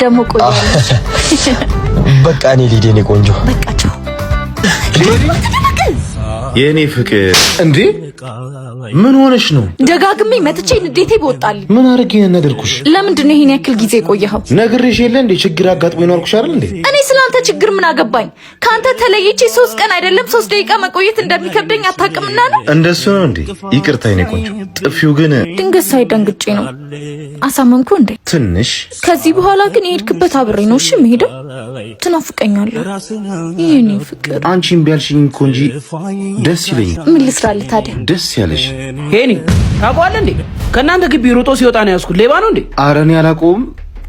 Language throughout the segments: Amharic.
ደሞ ቆይ በቃ እኔ ሊዴ ነኝ ቆንጆ በቃ ቻው የኔ ፍቅር እንዴ ምን ሆነሽ ነው? ደጋግሜ መጥቼ ንዴቴ በወጣል። ምን አርጌ ነደርኩሽ? ለምንድን ነው ይሄን ያክል ጊዜ ቆየኸው? ነግሬሽ የለ እንዴ ችግር አጋጥሞኝ ነው አልኩሽ አይደል እንዴ? እኔ ስላንተ ችግር ምን አገባኝ? ካንተ ተለይቼ 3 ቀን አይደለም 3 ደቂቃ መቆየት እንደሚከብደኝ አታውቅምና ነው። እንደሱ ነው እንዴ? ይቅርታ የኔ ቆንጆ። ጥፊው ግን ድንገት ሳይደንግጬ ነው። አሳመንኩ እንዴ? ትንሽ። ከዚህ በኋላ ግን የሄድክበት አብሬ ነው እሺ የምሄደው። ትናፍቀኛለህ የኔ ፍቅር። አንቺም ቢያልሽኝ እኮ እንጂ ደስ ይለኛል። ምን ልስራልህ ታዲያ? ደስ ያለሽ ሄኒ ታውቀዋለህ እንዴ? ከእናንተ ግቢ ሮጦ ሲወጣ ነው ያዝኩት። ሌባ ነው እንዴ? ኧረ እኔ አላውቀውም።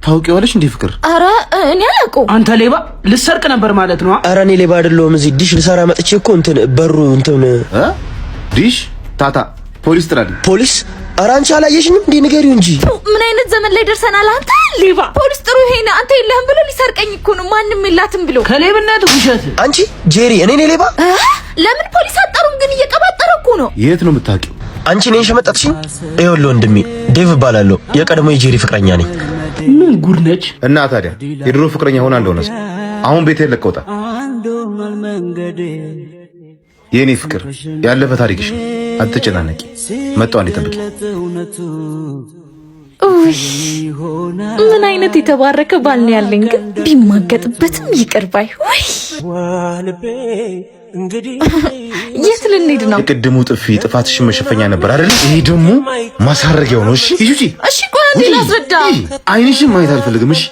ታውቂዋለሽ እንዴ ፍቅር? ኧረ እኔ አላውቀውም። አንተ ሌባ ልሰርቅ ነበር ማለት ነው? ኧረ እኔ ሌባ አይደለሁም። እዚህ ዲሽ ልሰራ መጥቼ እኮ እንትን በሩ እንትን ዲሽ ታታ ፖሊስ ጥራልኝ። ፖሊስ? ኧረ አንቺ አላየሽኝም እንዴ? ንገሪው እንጂ። ምን አይነት ዘመን ላይ ደርሰናል? አንተ ሌባ! ፖሊስ ጥሩ ይሄን አንተ የለህም ብሎ ሊሰርቀኝ እኮ ነው። ማንም የላትም ብሎ ከሌብነት ውሸት። አንቺ ጄሪ እኔ ነኝ ሌባ? ለምን ፖሊስ አጠሩም? ግን እየቀባጠረ እኮ ነው። የት ነው የምታውቂው? አንቺ ነኝ ሸመጠጥሽኝ? ይኸውልህ ወንድሜ ዴቭ እባላለሁ። የቀድሞ የጄሪ ፍቅረኛ ነኝ። ምን ጉድ ነች? እና ታዲያ የድሮ ፍቅረኛ ሆና እንደሆነስ አሁን ቤት ለቀውጣ። የኔ ፍቅር ያለፈ ታሪክሽ አትጨናነቂ። መጣው አንዴ ጠብቂ። ምን አይነት የተባረከ ባል ነው ያለኝ። ግን ቢማገጥበትም ይቅር ባይ። የት ልንሄድ ነው? የቅድሙ ጥፊ ጥፋትሽን መሸፈኛ ነበር አይደል? ይሄ ደግሞ ማሳረጊያው ነው። እሺ ይጁጂ። እሺ ቆይ አንዴ ላስረዳ። አይንሽን ማየት አልፈልግም። እሺ